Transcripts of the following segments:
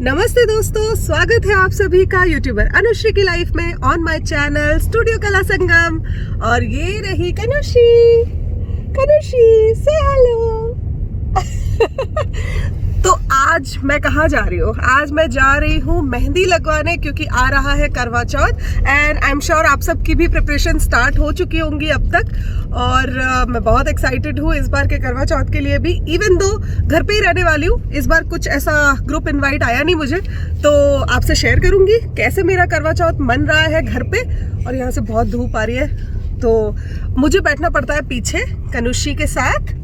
नमस्ते दोस्तों, स्वागत है आप सभी का यूट्यूबर अनुश्री की लाइफ में ऑन माय चैनल स्टूडियो कला संगम। और ये रही कनुश्री। कनुश्री से हेलो। तो आज मैं कहाँ जा रही हूँ? आज मैं जा रही हूँ मेहंदी लगवाने, क्योंकि आ रहा है करवा चौथ एंड आई एम श्योर आप सबकी भी प्रिपरेशन स्टार्ट हो चुकी होंगी अब तक। और मैं बहुत एक्साइटेड हूँ इस बार के करवा चौथ के लिए भी, इवन दो घर पे ही रहने वाली हूँ। इस बार कुछ ऐसा ग्रुप इनवाइट आया नहीं मुझे, तो आपसे शेयर करूँगी कैसे मेरा करवा चौथ मन रहा है घर पे। और यहाँ से बहुत धूप आ रही है तो मुझे बैठना पड़ता है पीछे कनुश्री के साथ।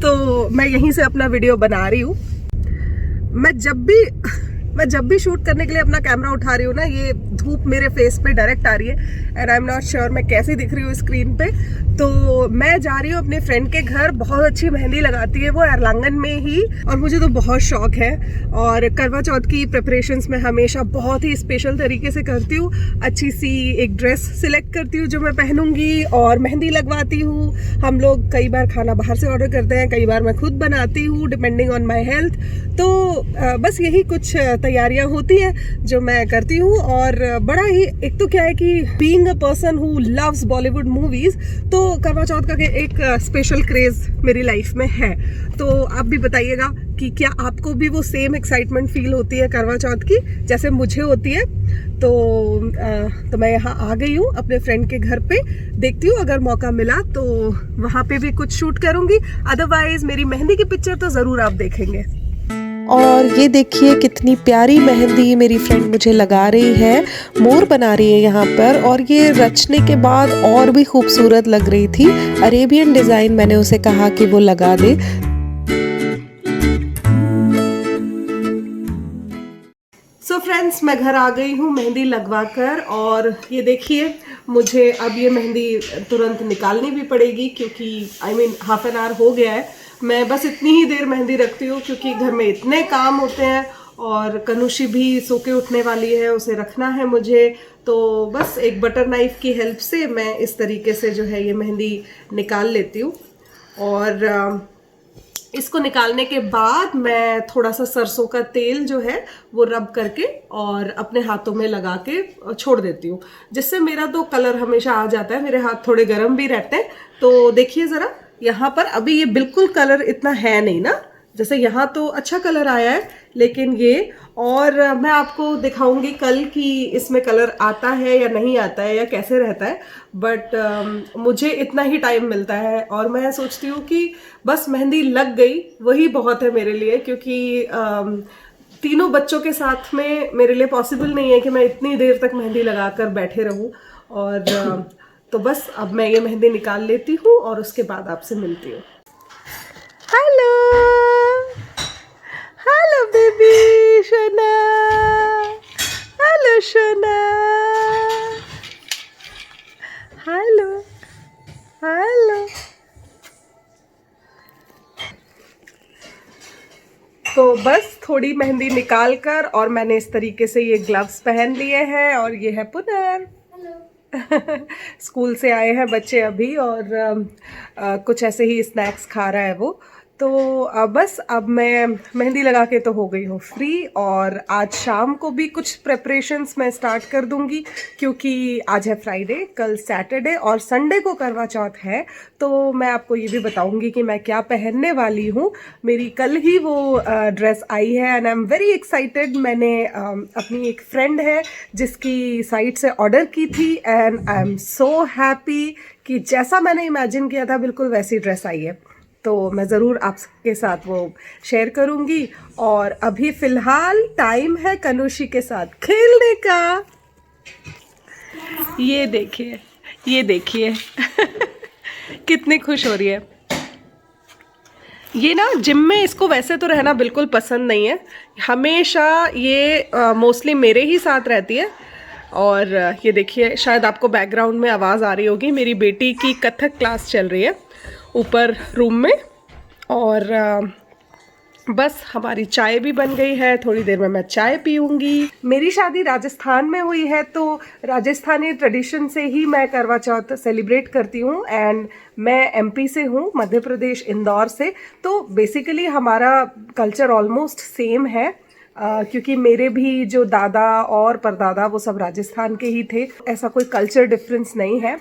तो मैं यहीं से अपना वीडियो बना रही हूँ। मैं जब भी शूट करने के लिए अपना कैमरा उठा रही हूँ ना, ये धूप मेरे फेस पे डायरेक्ट आ रही है and I am not sure मैं कैसी दिख रही हूँ स्क्रीन पे। तो मैं जा रही हूँ अपने फ्रेंड के घर, बहुत अच्छी मेहंदी लगाती है वो एरलांगन में ही, और मुझे तो बहुत शौक है। और करवा चौथ की प्रिपरेशंस में हमेशा बहुत ही स्पेशल तरीके से करती हूँ। अच्छी सी एक ड्रेस सिलेक्ट करती हूँ जो मैं पहनूंगी और मेहंदी लगवाती हूँ। हम लोग कई बार खाना बाहर से ऑर्डर करते हैं, कई बार मैं खुद बनाती हूँ डिपेंडिंग ऑन माई हेल्थ। तो बस यही कुछ तैयारियां होती है जो मैं करती हूँ। और बड़ा ही, एक तो क्या है कि being a person who loves Bollywood movies, तो करवा चौथ का एक स्पेशल क्रेज मेरी लाइफ में है। तो आप भी बताइएगा कि क्या आपको भी वो सेम एक्साइटमेंट फील होती है करवा चौथ की जैसे मुझे होती है। तो मैं यहाँ आ गई हूँ अपने फ्रेंड के घर पे। देखती हूँ अगर मौका मिला तो वहाँ पे भी कुछ शूट करूँगी, अदरवाइज मेरी मेहंदी की पिक्चर तो ज़रूर आप देखेंगे। और ये देखिए कितनी प्यारी मेहंदी मेरी फ्रेंड मुझे लगा रही है, मोर बना रही है यहाँ पर। और ये रचने के बाद और भी खूबसूरत लग रही थी। अरेबियन डिज़ाइन मैंने उसे कहा कि वो लगा दे। सो फ्रेंड्स, मैं घर आ गई हूँ मेहंदी लगवा कर। और ये देखिए, मुझे अब ये मेहंदी तुरंत निकालनी भी पड़ेगी क्योंकि हाफ एन आवर हो गया है। मैं बस इतनी ही देर मेहंदी रखती हूँ क्योंकि घर में इतने काम होते हैं और कनुषी भी सो के उठने वाली है, उसे रखना है मुझे। तो बस एक बटर नाइफ की हेल्प से मैं इस तरीके से जो है ये मेहंदी निकाल लेती हूँ। और इसको निकालने के बाद मैं थोड़ा सा सरसों का तेल जो है वो रब करके और अपने हाथों में लगा के छोड़ देती हूँ, जिससे मेरा तो कलर हमेशा आ जाता है। मेरे हाथ थोड़े गर्म भी रहते हैं। तो देखिए ज़रा, यहाँ पर अभी ये बिल्कुल कलर इतना है नहीं ना, जैसे यहाँ तो अच्छा कलर आया है, लेकिन ये, और मैं आपको दिखाऊंगी कल कि इसमें कलर आता है या नहीं आता है या कैसे रहता है। बट मुझे इतना ही टाइम मिलता है और मैं सोचती हूँ कि बस मेहंदी लग गई वही बहुत है मेरे लिए, क्योंकि तीनों बच्चों के साथ में मेरे लिए पॉसिबल नहीं है कि मैं इतनी देर तक मेहंदी लगाकर बैठे रहूँ। और तो बस अब मैं ये मेहंदी निकाल लेती हूँ और उसके बाद आपसे मिलती हूँ। Hello hello baby Shona, hello Shona, hello hello. तो बस थोड़ी मेहंदी निकाल कर और मैंने इस तरीके से ये ग्लव्स पहन लिए हैं। और ये है पुनर। स्कूल से आए हैं बच्चे अभी और कुछ ऐसे ही स्नैक्स खा रहा है वो। तो बस अब मैं मेहंदी लगा के तो हो गई हूँ फ्री, और आज शाम को भी कुछ प्रेपरेशंस मैं स्टार्ट कर दूंगी क्योंकि आज है फ्राइडे, कल सैटरडे और संडे को करवा चौथ है। तो मैं आपको ये भी बताऊंगी कि मैं क्या पहनने वाली हूँ। मेरी कल ही वो ड्रेस आई है and I am very excited. मैंने अपनी एक फ्रेंड है जिसकी साइट से ऑर्डर की थी and I am so happy कि जैसा मैंने इमेजिन किया था बिल्कुल वैसी ड्रेस आई है। तो मैं ज़रूर आपके साथ वो शेयर करूँगी। और अभी फ़िलहाल टाइम है कनुषी के साथ खेलने का। ये देखिए, ये देखिए कितनी खुश हो रही है। ये ना जिम में इसको वैसे तो रहना बिल्कुल पसंद नहीं है, हमेशा ये मोस्टली मेरे ही साथ रहती है। और ये देखिए, शायद आपको बैकग्राउंड में आवाज़ आ रही होगी, मेरी बेटी की कथक क्लास चल रही है ऊपर रूम में। और बस हमारी चाय भी बन गई है, थोड़ी देर में मैं चाय पीऊंगी। मेरी शादी राजस्थान में हुई है, तो राजस्थानी ट्रेडिशन से ही मैं करवा चौथ सेलिब्रेट करती हूँ। एंड मैं एमपी से हूँ, मध्य प्रदेश, इंदौर से। तो बेसिकली हमारा कल्चर ऑलमोस्ट सेम है, क्योंकि मेरे भी जो दादा और परदादा वो सब राजस्थान के ही थे। ऐसा कोई कल्चर डिफरेंस नहीं है।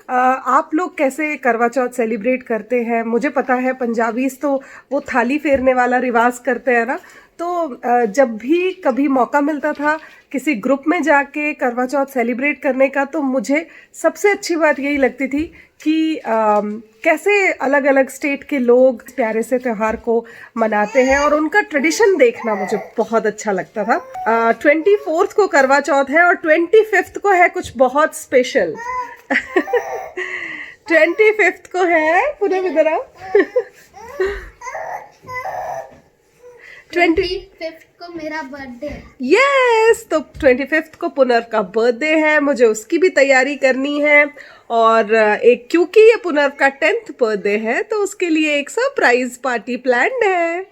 आप लोग कैसे करवा चौथ सेलिब्रेट करते हैं? मुझे पता है पंजाबीज तो वो थाली फेरने वाला रिवाज करते हैं ना। तो जब भी कभी मौका मिलता था किसी ग्रुप में जाके करवा चौथ सेलिब्रेट करने का, तो मुझे सबसे अच्छी बात यही लगती थी कि कैसे अलग अलग स्टेट के लोग प्यारे से त्यौहार को मनाते हैं, और उनका ट्रेडिशन देखना मुझे बहुत अच्छा लगता था। 24th को करवा चौथ है और 25th को है कुछ बहुत स्पेशल। 25th को है, पूनम इधर आओ। 25th को मेरा बर्थडे है। यस, तो 25th को पुनर्व का बर्थडे है, मुझे उसकी भी तैयारी करनी है। और एक क्योंकि ये पुनर्व का 10th बर्थडे है, तो उसके लिए एक सरप्राइज पार्टी प्लान्ड है।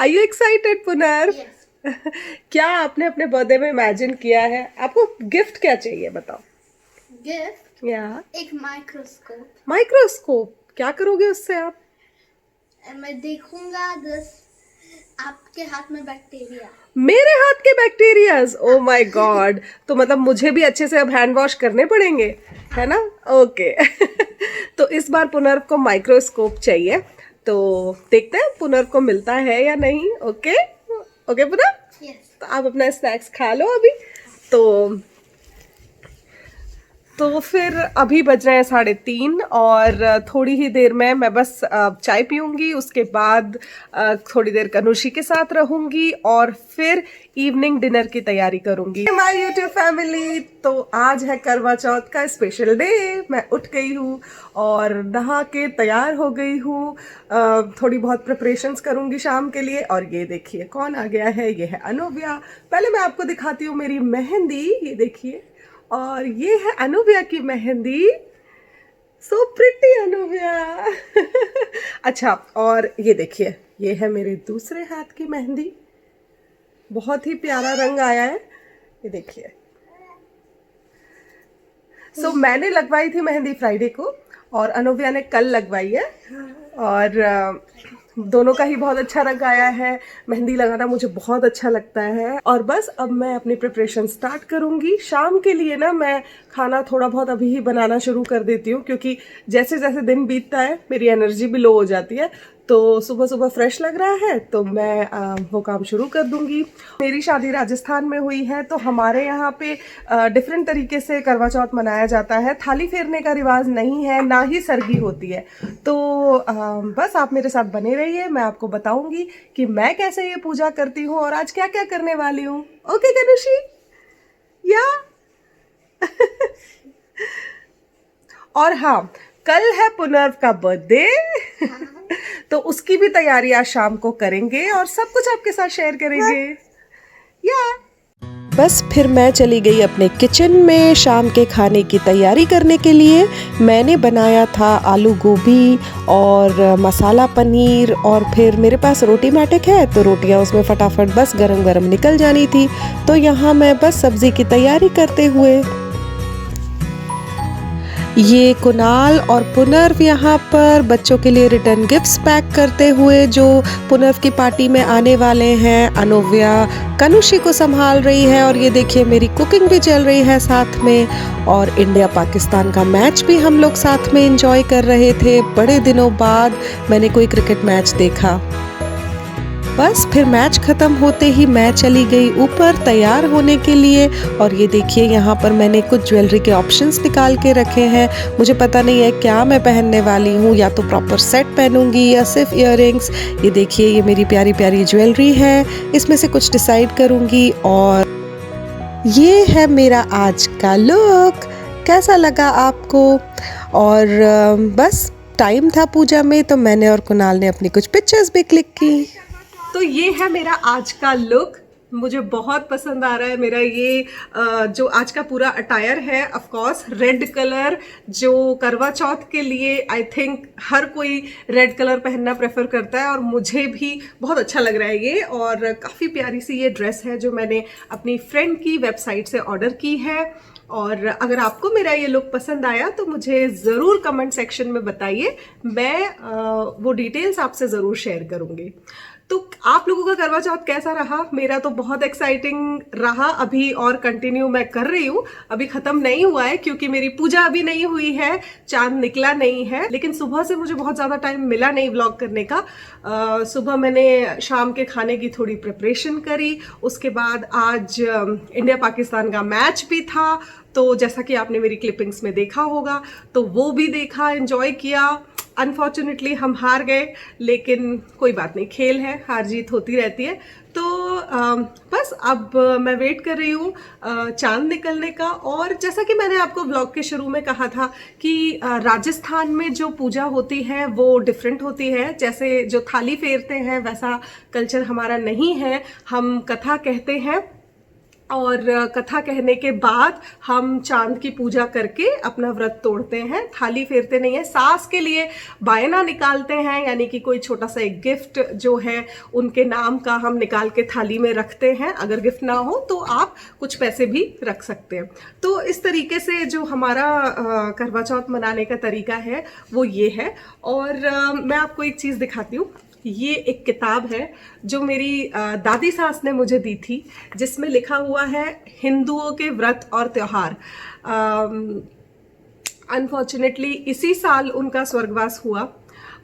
Are you excited Punarv? Yes. क्या आपने अपने बर्थडे में इमेजिन किया है? आपको गिफ्ट क्या चाहिए बताओ? गिफ्ट या एक माइक्रोस्कोप। माइक्रोस्कोप। क्या करोगे उससे आप? मैं देखूंगा आपके हाथ में बैक्टीरिया। मेरे हाथ के बैक्टीरियाज? Oh my God. तो मतलब मुझे भी अच्छे से अब हैंड वॉश करने पड़ेंगे, है ना? ओके। तो इस बार पुनर्व को माइक्रोस्कोप चाहिए, तो देखते हैं पुनर्व को मिलता है या नहीं। Okay okay Punarv, Yes. तो आप अपना स्नैक्स खा लो अभी। तो फिर अभी बज रहे हैं 3:30 और थोड़ी ही देर में मैं बस चाय पीऊंगी। उसके बाद थोड़ी देर कनुषी के साथ रहूंगी और फिर इवनिंग डिनर की तैयारी करूंगी। माय यूट्यूब फैमिली, तो आज है करवा चौथ का स्पेशल डे। मैं उठ गई हूँ और नहा के तैयार हो गई हूँ। थोड़ी बहुत प्रिपरेशंस करूंगी शाम के लिए। और ये देखिए कौन आ गया है, ये है अनुव्या। पहले मैं आपको दिखाती हूँ मेरी मेहंदी, ये देखिए। और ये है अनुव्या की मेहंदी। So pretty अनुव्या। अच्छा, और ये देखिए, ये है मेरे दूसरे हाथ की मेहंदी। बहुत ही प्यारा रंग आया है, ये देखिए। सो मैंने लगवाई थी मेहंदी फ्राइडे को और अनुव्या ने कल लगवाई है। और दोनों का ही बहुत अच्छा रंग आया है। मेहंदी लगाना मुझे बहुत अच्छा लगता है। और बस अब मैं अपनी प्रिपरेशन स्टार्ट करूंगी। शाम के लिए ना मैं खाना थोड़ा बहुत अभी ही बनाना शुरू कर देती हूँ, क्योंकि जैसे जैसे दिन बीतता है मेरी एनर्जी भी लो हो जाती है। तो सुबह सुबह फ्रेश लग रहा है तो मैं वो काम शुरू कर दूंगी। मेरी शादी राजस्थान में हुई है, तो हमारे यहाँ पे डिफरेंट तरीके से करवा चौथ मनाया जाता है। थाली फेरने का रिवाज नहीं है, ना ही सरगी होती है। तो बस आप मेरे साथ बने रहिए, मैं आपको बताऊंगी कि मैं कैसे ये पूजा करती हूँ और आज क्या क्या करने वाली हूँ। ओके कनुषी? या और हाँ, कल है पुनर्व का बर्थडे। तो उसकी भी तैयारी आज शाम को करेंगे और सब कुछ आपके साथ शेयर करेंगे। या बस फिर मैं चली गई अपने किचन में शाम के खाने की तैयारी करने के लिए। मैंने बनाया था आलू गोभी और मसाला पनीर, और फिर मेरे पास रोटी मैटिक है तो रोटियां उसमें फटाफट बस गरम गरम निकल जानी थी। तो यहाँ मैं बस सब्जी की तैयारी करते हुए, ये कुणाल और पुनर्व यहाँ पर बच्चों के लिए रिटर्न गिफ्ट्स पैक करते हुए जो पुनर्व की पार्टी में आने वाले हैं। अनुव्या कनुषी को संभाल रही है और ये देखिए मेरी कुकिंग भी चल रही है साथ में। और इंडिया पाकिस्तान का मैच भी हम लोग साथ में एंजॉय कर रहे थे। बड़े दिनों बाद मैंने कोई क्रिकेट मैच देखा। बस फिर मैच खत्म होते ही मैं चली गई ऊपर तैयार होने के लिए। और ये देखिए यहाँ पर मैंने कुछ ज्वेलरी के ऑप्शंस निकाल के रखे हैं। मुझे पता नहीं है क्या मैं पहनने वाली हूँ, या तो प्रॉपर सेट पहनूंगी या सिर्फ इयररिंग्स। ये देखिए ये मेरी प्यारी प्यारी ज्वेलरी है, इसमें से कुछ डिसाइड करूँगी। और ये है मेरा आज का लुक। कैसा लगा आपको? और बस टाइम था पूजा में, तो मैंने और कुणाल ने अपनी कुछ पिक्चर्स भी क्लिक की। तो ये है मेरा आज का लुक। मुझे बहुत पसंद आ रहा है मेरा ये जो आज का पूरा अटायर है। ऑफ कोर्स रेड कलर जो करवा चौथ के लिए आई थिंक हर कोई रेड कलर पहनना प्रेफर करता है और मुझे भी बहुत अच्छा लग रहा है ये। और काफ़ी प्यारी सी ये ड्रेस है जो मैंने अपनी फ्रेंड की वेबसाइट से ऑर्डर की है। और अगर आपको मेरा ये लुक पसंद आया तो मुझे ज़रूर कमेंट सेक्शन में बताइए, मैं वो डिटेल्स आपसे ज़रूर शेयर करूँगी। तो आप लोगों का करवा चौथ कैसा रहा? मेरा तो बहुत एक्साइटिंग रहा। अभी और कंटिन्यू मैं कर रही हूँ, अभी ख़त्म नहीं हुआ है क्योंकि मेरी पूजा अभी नहीं हुई है, चांद निकला नहीं है। लेकिन सुबह से मुझे बहुत ज़्यादा टाइम मिला नहीं व्लॉग करने का। सुबह मैंने शाम के खाने की थोड़ी प्रिपरेशन करी, उसके बाद आज इंडिया पाकिस्तान का मैच भी था, तो जैसा कि आपने मेरी क्लिपिंग्स में देखा होगा तो वो भी देखा, एंजॉय किया। अनफॉर्चुनेटली हम हार गए, लेकिन कोई बात नहीं, खेल है, हार जीत होती रहती है। तो बस अब मैं वेट कर रही हूँ चांद निकलने का। और जैसा कि मैंने आपको व्लॉग के शुरू में कहा था कि राजस्थान में जो पूजा होती है वो डिफरेंट होती है। जैसे जो थाली फेरते हैं वैसा कल्चर हमारा नहीं है। हम कथा कहते हैं और कथा कहने के बाद हम चांद की पूजा करके अपना व्रत तोड़ते हैं, थाली फेरते नहीं है। सास के लिए बायना निकालते हैं, यानी कि कोई छोटा सा एक गिफ्ट जो है उनके नाम का हम निकाल के थाली में रखते हैं। अगर गिफ्ट ना हो तो आप कुछ पैसे भी रख सकते हैं। तो इस तरीके से जो हमारा करवा चौथ मनाने का तरीका है वो ये है। और मैं आपको एक चीज़ दिखाती हूँ। ये एक किताब है जो मेरी दादी सास ने मुझे दी थी, जिसमें लिखा हुआ है हिंदुओं के व्रत और त्योहार। अनफॉर्चुनेटली इसी साल उनका स्वर्गवास हुआ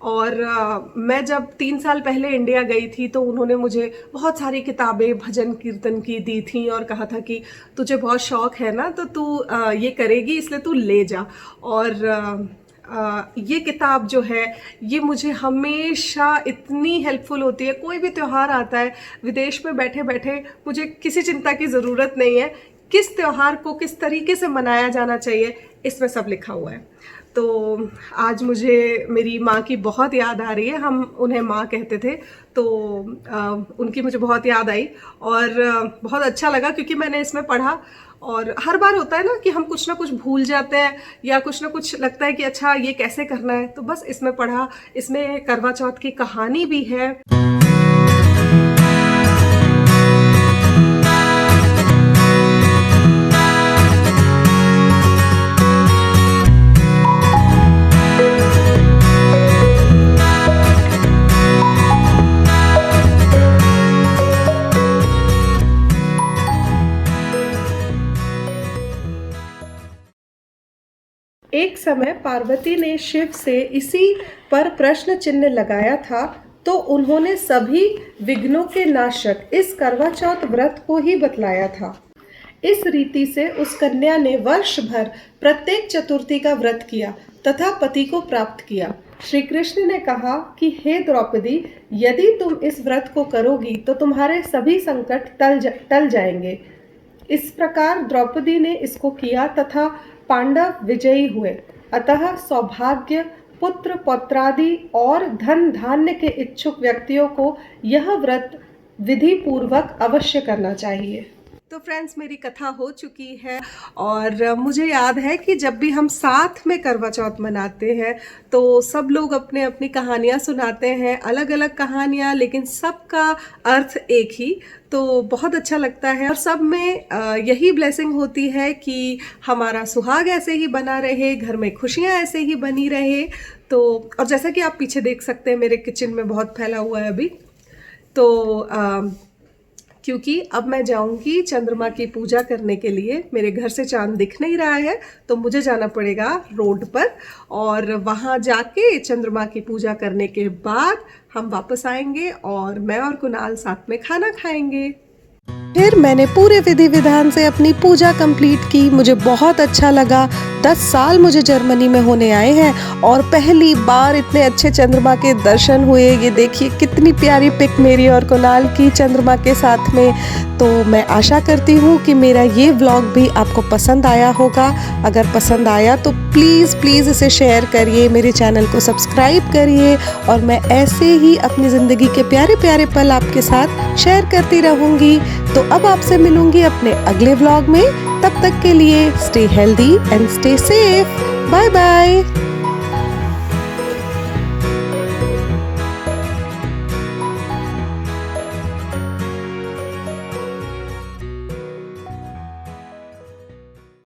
और मैं जब 3 साल पहले इंडिया गई थी तो उन्होंने मुझे बहुत सारी किताबें भजन कीर्तन की दी थी और कहा था कि तुझे बहुत शौक है ना तो तू ये करेगी, इसलिए तू ले जा। और ये किताब जो है ये मुझे हमेशा इतनी हेल्पफुल होती है। कोई भी त्यौहार आता है, विदेश में बैठे बैठे मुझे किसी चिंता की ज़रूरत नहीं है, किस त्यौहार को किस तरीके से मनाया जाना चाहिए इसमें सब लिखा हुआ है। तो आज मुझे मेरी माँ की बहुत याद आ रही है। हम उन्हें माँ कहते थे, तो उनकी मुझे बहुत याद आई और बहुत अच्छा लगा क्योंकि मैंने इसमें पढ़ा। और हर बार होता है ना कि हम कुछ ना कुछ भूल जाते हैं या कुछ ना कुछ लगता है कि अच्छा ये कैसे करना है, तो बस इसमें पढ़ा। इसमें करवा चौथ की कहानी भी है। एक समय पार्वती ने शिव से इसी पर प्रश्न चिन्ह लगाया था, तो उन्होंने सभी विघ्नों के नाशक इस करवा चौथ व्रत को ही बतलाया था। इस रीति से उस कन्या ने वर्ष भर प्रत्येक चतुर्थी का व्रत किया तथा पति को प्राप्त किया। श्री कृष्ण ने कहा कि हे द्रौपदी, यदि तुम इस व्रत को करोगी तो तुम्हारे सभी संकट टल जाएंगे। इस प्रकार द्रौपदी ने इसको किया तथा पांडव विजयी हुए। अतः सौभाग्य, पुत्र पौत्रादि और धन धान्य के इच्छुक व्यक्तियों को यह व्रत विधि पूर्वक अवश्य करना चाहिए। तो फ्रेंड्स, मेरी कथा हो चुकी है और मुझे याद है कि जब भी हम साथ में करवा चौथ मनाते हैं तो सब लोग अपने अपनी कहानियाँ सुनाते हैं, अलग अलग कहानियाँ, लेकिन सबका अर्थ एक ही। तो बहुत अच्छा लगता है और सब में यही ब्लेसिंग होती है कि हमारा सुहाग ऐसे ही बना रहे, घर में खुशियाँ ऐसे ही बनी रहे। तो और जैसा कि आप पीछे देख सकते हैं मेरे किचन में बहुत फैला हुआ है अभी। तो क्योंकि अब मैं जाऊंगी चंद्रमा की पूजा करने के लिए, मेरे घर से चांद दिख नहीं रहा है तो मुझे जाना पड़ेगा रोड पर और वहाँ जाके चंद्रमा की पूजा करने के बाद हम वापस आएंगे और मैं और कुणाल साथ में खाना खाएंगे। फिर मैंने पूरे विधि विधान से अपनी पूजा कंप्लीट की। मुझे बहुत अच्छा लगा। 10 साल मुझे जर्मनी में होने आए हैं और पहली बार इतने अच्छे चंद्रमा के दर्शन हुए। ये देखिए कितनी प्यारी पिक मेरी और कुणाल की चंद्रमा के साथ में। तो मैं आशा करती हूँ कि मेरा ये व्लॉग भी आपको पसंद आया होगा। अगर पसंद आया तो प्लीज़ प्लीज़ इसे शेयर करिए, मेरे चैनल को सब्सक्राइब करिए और मैं ऐसे ही अपनी ज़िंदगी के प्यारे प्यारे पल आपके साथ शेयर करती रहूँगी। तो तो अब आपसे मिलूंगी अपने अगले व्लॉग में। तब तक के लिए stay healthy and stay safe. Bye bye.